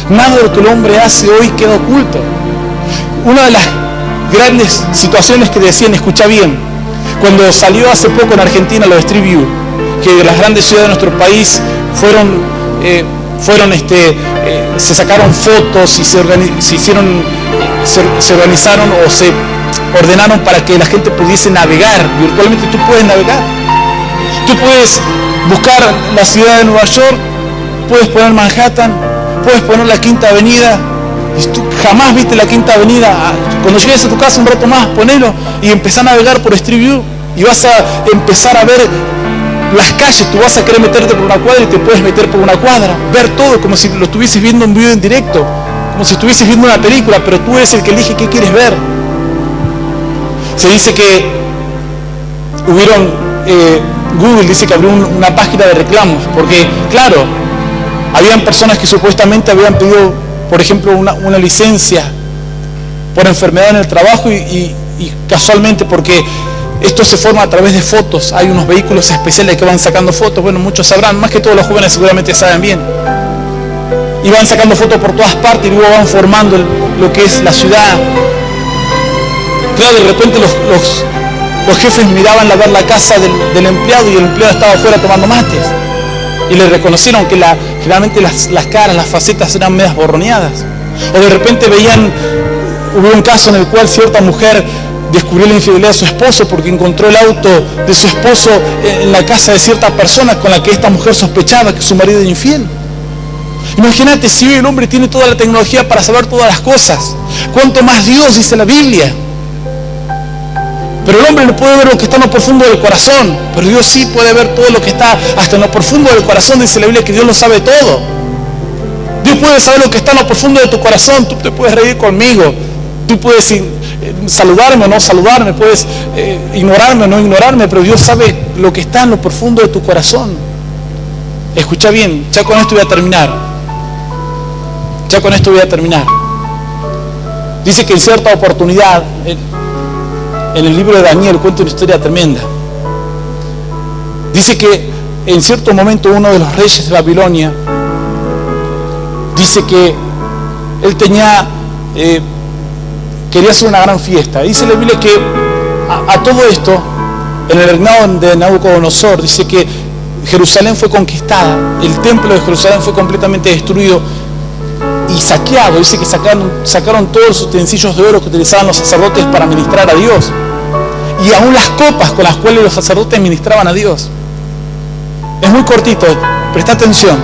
Nada de lo que el hombre hace hoy queda oculto. Una de las grandes situaciones que decían, escucha bien, cuando salió hace poco en Argentina los Street View, que las grandes ciudades de nuestro país se sacaron fotos y se organizaron o se ordenaron para que la gente pudiese navegar virtualmente. Tú puedes navegar, tú puedes buscar la ciudad de Nueva York, puedes poner Manhattan, puedes poner la Quinta Avenida, y tú jamás viste la Quinta Avenida. Cuando llegues a tu casa un rato más, ponelo y empezá a navegar por Street View, y vas a empezar a ver las calles. Tú vas a querer meterte por una cuadra y te puedes meter por una cuadra, ver todo como si lo estuvieses viendo en vivo en directo, como si estuvieses viendo una película, pero tú eres el que elige qué quieres ver. Se dice que Google dice que abrió una página de reclamos, porque claro, habían personas que supuestamente habían pedido, por ejemplo, una licencia por enfermedad en el trabajo, y casualmente, porque esto se forma a través de fotos, hay unos vehículos especiales que van sacando fotos, bueno, muchos sabrán, más que todos los jóvenes seguramente saben bien, y van sacando fotos por todas partes y luego van formando lo que es la ciudad. Claro, de repente los jefes miraban a ver la casa del empleado, y el empleado estaba afuera tomando mates, y le reconocieron que generalmente las caras, las facetas eran medias borroneadas. O de repente hubo un caso en el cual cierta mujer descubrió la infidelidad de su esposo porque encontró el auto de su esposo en la casa de cierta persona con la que esta mujer sospechaba que su marido era infiel. Imagínate, si hoy el hombre tiene toda la tecnología para saber todas las cosas, ¿Cuánto más Dios, dice la Biblia? Pero el hombre no puede ver lo que está en lo profundo del corazón, pero Dios sí puede ver todo lo que está hasta en lo profundo del corazón. Dice la Biblia que Dios lo sabe todo. Dios puede saber lo que está en lo profundo de tu corazón. Tú te puedes reír conmigo, tú puedes saludarme o no saludarme, puedes ignorarme o no ignorarme, pero Dios sabe lo que está en lo profundo de tu corazón. Escucha bien, ya con esto voy a terminar. Dice que en cierta oportunidad, en el libro de Daniel cuenta una historia tremenda. Dice que en cierto momento uno de los reyes de Babilonia, dice que él quería hacer una gran fiesta. Dice la Biblia que a todo esto, en el reinado de Nabucodonosor, dice que Jerusalén fue conquistada, el templo de Jerusalén fue completamente destruido y saqueado. Dice que sacaron todos los utensilios de oro que utilizaban los sacerdotes para ministrar a Dios, y aún las copas con las cuales los sacerdotes ministraban a Dios. Es muy cortito, presta atención.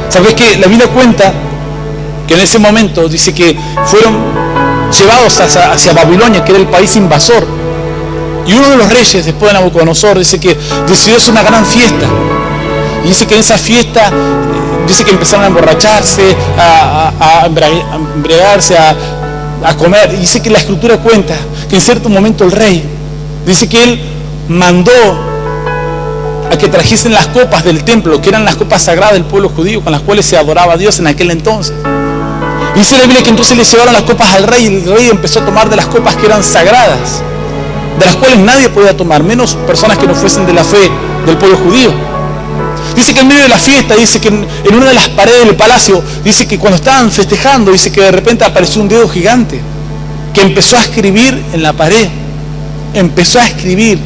¿Sabes qué? La Biblia cuenta que en ese momento dice que fueron llevados hacia Babilonia, que era el país invasor, y uno de los reyes, después de Nabucodonosor, dice que decidió hacer una gran fiesta, y dice que en esa fiesta dice que empezaron a emborracharse, a embriagarse, a comer. Y dice que la escritura cuenta que en cierto momento el rey, dice que él mandó a que trajesen las copas del templo, que eran las copas sagradas del pueblo judío, con las cuales se adoraba a Dios en aquel entonces. Y dice la Biblia que entonces le llevaron las copas al rey, y el rey empezó a tomar de las copas que eran sagradas, de las cuales nadie podía tomar, menos personas que no fuesen de la fe del pueblo judío. Dice que en medio de la fiesta, dice que en una de las paredes del palacio, dice que cuando estaban festejando, dice que de repente apareció un dedo gigante que empezó a escribir en la pared. Empezó a escribir.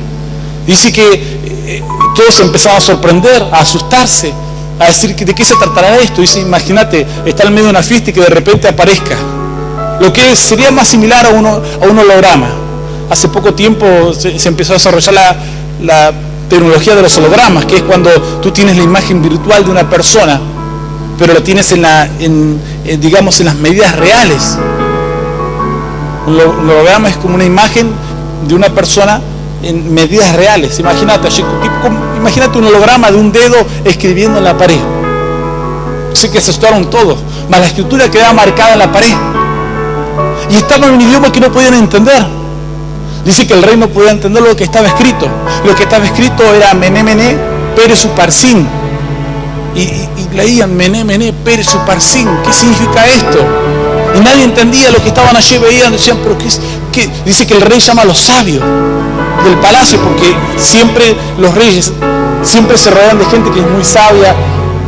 Dice que todos se empezaron a sorprender, a asustarse, a decir de qué se tratará esto. Dice, imagínate, está en medio de una fiesta y que de repente aparezca lo que sería más similar a un holograma. Hace poco tiempo se empezó a desarrollar la tecnología de los hologramas, que es cuando tú tienes la imagen virtual de una persona, pero la tienes digamos en las medidas reales. Un holograma es como una imagen de una persona en medidas reales. Imagínate un holograma de un dedo escribiendo en la pared. Así que se asustaron todos, mas la escritura quedaba marcada en la pared, y estaba en un idioma que no podían entender. Dice que el rey no podía entender lo que estaba escrito. Lo que estaba escrito era Mené, Mené, Pérez Uparsin. Y leían Mené, Mené, Pérez Uparsin. ¿Qué significa esto? Y nadie entendía lo que estaban allí, veían, decían, pero ¿qué? Dice que el rey llama a los sabios del palacio, porque siempre los reyes siempre se rodean de gente que es muy sabia,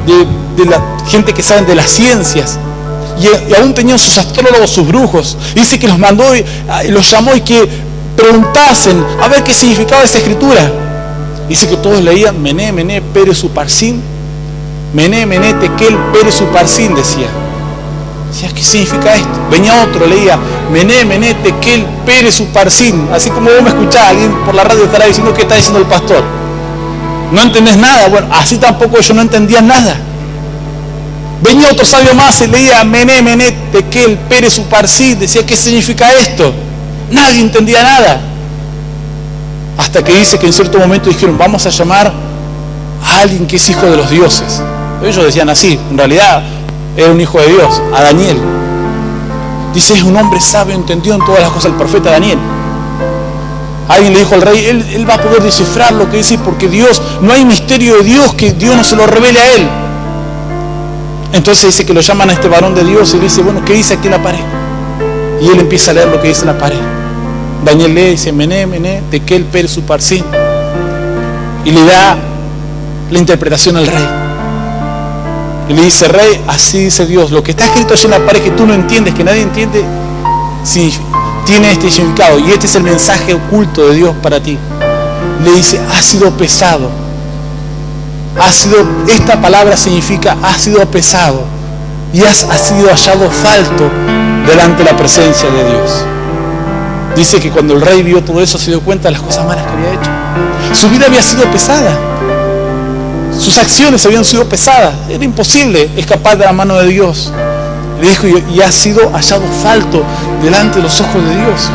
de la gente que saben de las ciencias. Y aún tenían sus astrólogos, sus brujos. Dice que los mandó y los llamó y que preguntasen a ver qué significaba esa escritura. Dice que todos leían Mené, Mené, Pérez Uparsin. Mené, Mené, Tekel, Pérez Uparsin, decía. Decía, ¿qué significa esto? Venía otro, leía Mené, Mené, Tekel, Pérez Uparsin. Así como vos me escuchás, alguien por la radio estará diciendo qué está diciendo el pastor. No entendés nada. Bueno, así tampoco yo no entendía nada. Venía otro sabio más y leía Mené, Mené, Tekel, Pérez Uparsin. Decía, ¿qué significa esto? Nadie entendía nada. Hasta que dice que en cierto momento dijeron, vamos a llamar a alguien que es hijo de los dioses. Ellos decían así, en realidad era un hijo de Dios, a Daniel. Dice, es un hombre sabio, entendió en todas las cosas, el profeta Daniel. Alguien le dijo al rey, él va a poder descifrar lo que dice, porque Dios, no hay misterio de Dios que Dios no se lo revele a él. Entonces dice que lo llaman a este varón de Dios y le dice, bueno, ¿qué dice aquí en la pared? Y él empieza a leer lo que dice en la pared. Daniel lee y dice, Mené, Mené, Tekel, Pérez Uparsin. Y le da la interpretación al rey. Y le dice, rey, así dice Dios, lo que está escrito allí en la pared que tú no entiendes, que nadie entiende, sí, tiene este significado. Y este es el mensaje oculto de Dios para ti. Le dice, ha sido pesado. Esta palabra significa, ha sido pesado. Y ha sido hallado falto delante de la presencia de Dios. Dice que cuando el rey vio todo eso se dio cuenta de las cosas malas que había hecho. Su vida había sido pesada. Sus acciones habían sido pesadas. Era imposible escapar de la mano de Dios. Le dijo, y ha sido hallado falto delante de los ojos de Dios.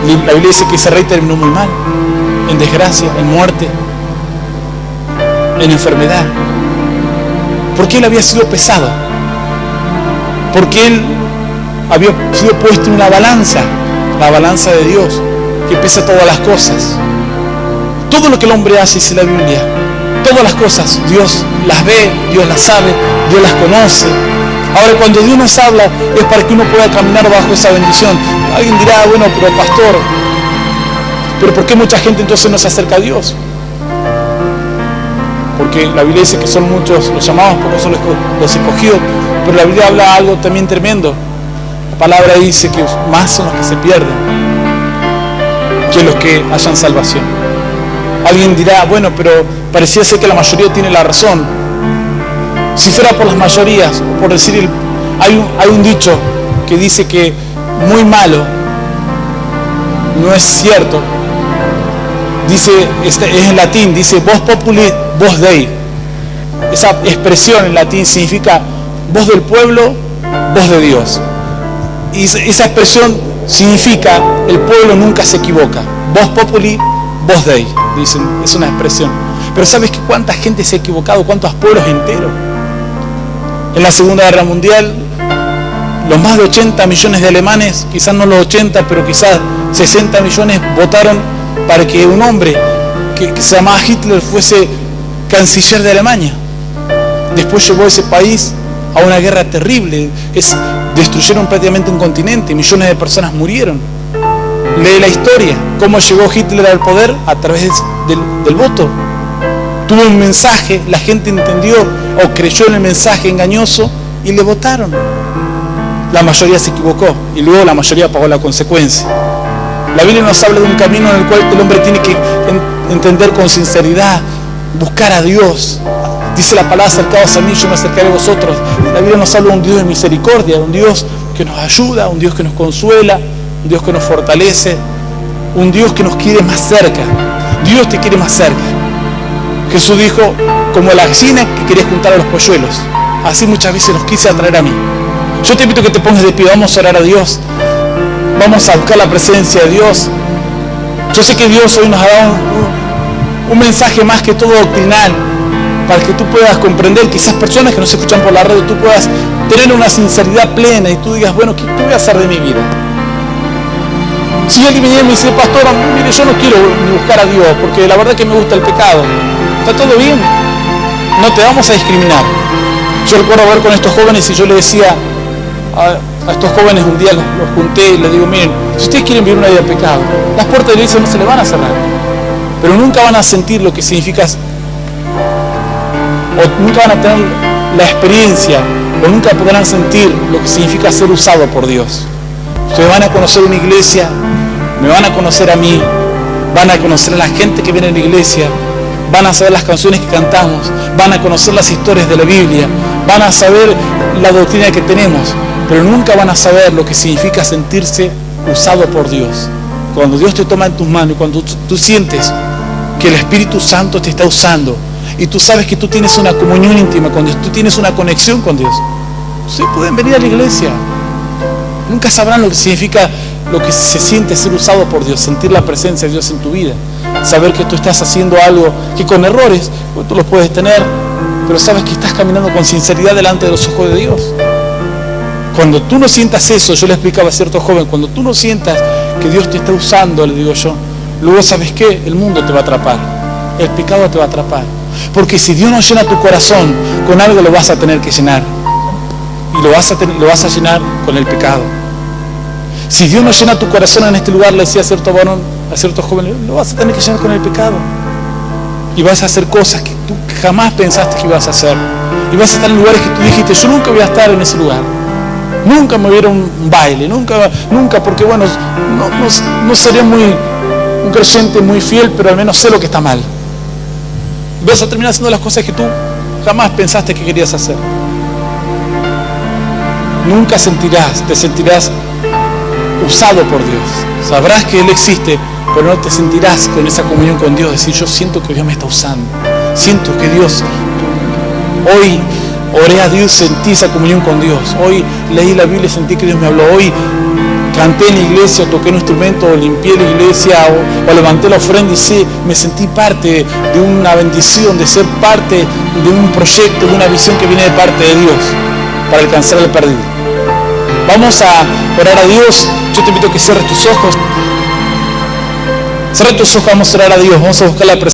La Biblia dice que ese rey terminó muy mal, en desgracia, en muerte, en enfermedad. Porque él había sido pesado, porque él había sido puesto en una balanza, la balanza de Dios, que pesa todas las cosas. Todo lo que el hombre hace, dice la Biblia, todas las cosas, Dios las ve, Dios las sabe, Dios las conoce. Ahora, cuando Dios nos habla, es para que uno pueda caminar bajo esa bendición. Alguien dirá, bueno, pero pastor, ¿pero por qué mucha gente entonces no se acerca a Dios? Porque la Biblia dice que son muchos los llamados, pocos son los escogidos, pero la Biblia habla algo también tremendo. La palabra dice que más son los que se pierden que los que hayan salvación. Alguien dirá, bueno, pero parecía ser que la mayoría tiene la razón. Si fuera por las mayorías, por decir, hay un dicho que dice que muy malo no es cierto. Dice, es en latín, dice vos populi, vos dei. Esa expresión en latín significa voz del pueblo, voz de Dios. Y esa expresión significa el pueblo nunca se equivoca. Vos populi, vos dei, dicen, es una expresión. Pero ¿sabes qué? ¿Cuánta gente se ha equivocado? ¿Cuántos pueblos enteros? En la Segunda Guerra Mundial, los más de 80 millones de alemanes, quizás no los 80, pero quizás 60 millones votaron para que un hombre que se llamaba Hitler fuese canciller de Alemania. Después llevó ese país a una guerra terrible. Destruyeron prácticamente un continente, millones de personas murieron. Lee la historia, cómo llegó Hitler al poder a través del voto. Tuvo un mensaje, la gente entendió o creyó en el mensaje engañoso y le votaron. La mayoría se equivocó y luego la mayoría pagó la consecuencia. La Biblia nos habla de un camino en el cual el hombre tiene que entender con sinceridad, buscar a Dios. Dice la palabra, acercaos a mí, yo me acercaré a vosotros. La Biblia nos habla de un Dios de misericordia, un Dios que nos ayuda, un Dios que nos consuela, un Dios que nos fortalece, un Dios que nos quiere más cerca. Dios te quiere más cerca. Jesús dijo, como la gallina que quería juntar a los polluelos, así muchas veces los quise atraer a mí. Yo te invito a que te pongas de pie, vamos a orar a Dios, vamos a buscar la presencia de Dios. Yo sé que Dios hoy nos ha dado un mensaje más que todo doctrinal, para que tú puedas comprender, quizás personas que nos escuchan por la red, tú puedas tener una sinceridad plena y tú digas, bueno, ¿qué voy a hacer de mi vida? Si alguien viene y me dice, pastor, mire, yo no quiero ni buscar a Dios, porque la verdad que me gusta el pecado. ¿Está todo bien? No te vamos a discriminar. Yo recuerdo hablar con estos jóvenes y yo les decía a estos jóvenes, un día los junté y les digo, miren, si ustedes quieren vivir una vida de pecado, las puertas de la iglesia no se les van a cerrar, pero nunca van a sentir lo que significa, o nunca van a tener la experiencia, o nunca podrán sentir lo que significa ser usado por Dios. Ustedes van a conocer una iglesia, me van a conocer a mí, van a conocer a la gente que viene en la iglesia, van a saber las canciones que cantamos, van a conocer las historias de la Biblia, van a saber la doctrina que tenemos, pero nunca van a saber lo que significa sentirse usado por Dios. Cuando Dios te toma en tus manos y cuando tú sientes que el Espíritu Santo te está usando y tú sabes que tú tienes una comunión íntima con Dios, tú tienes una conexión con Dios, ustedes pueden venir a la iglesia. Nunca sabrán lo que significa, lo que se siente ser usado por Dios, sentir la presencia de Dios en tu vida, saber que tú estás haciendo algo que con errores tú los puedes tener, pero sabes que estás caminando con sinceridad delante de los ojos de Dios. Cuando tú no sientas eso, yo le explicaba a cierto joven, cuando tú no sientas que Dios te está usando, le digo yo, luego ¿sabes qué? El mundo te va a atrapar, el pecado te va a atrapar, porque si Dios no llena tu corazón con algo, lo vas a tener que llenar. Y lo vas a llenar con el pecado. Si Dios no llena tu corazón en este lugar, le decía a cierto varón, a cierto joven, lo vas a tener que llenar con el pecado. Y vas a hacer cosas que tú jamás pensaste que ibas a hacer. Y vas a estar en lugares que tú dijiste, yo nunca voy a estar en ese lugar. Nunca me voy a ir a un baile, nunca, porque bueno, no seré un creyente muy fiel, pero al menos sé lo que está mal. Y vas a terminar haciendo las cosas que tú jamás pensaste que querías hacer. Nunca te sentirás usado por Dios. Sabrás que Él existe, pero no te sentirás con esa comunión con Dios. Decir, yo siento que Dios me está usando. Siento que Dios Hoy oré a Dios, sentí esa comunión con Dios. Hoy leí la Biblia y sentí que Dios me habló. Hoy canté en la iglesia, toqué un instrumento, o limpié la iglesia, o levanté la ofrenda y sí, me sentí parte de una bendición, de ser parte de un proyecto, de una visión que viene de parte de Dios para alcanzar al perdido. Vamos a orar a Dios. Yo te invito a que cierres tus ojos. Cierra tus ojos, vamos a orar a Dios, vamos a buscar la presencia.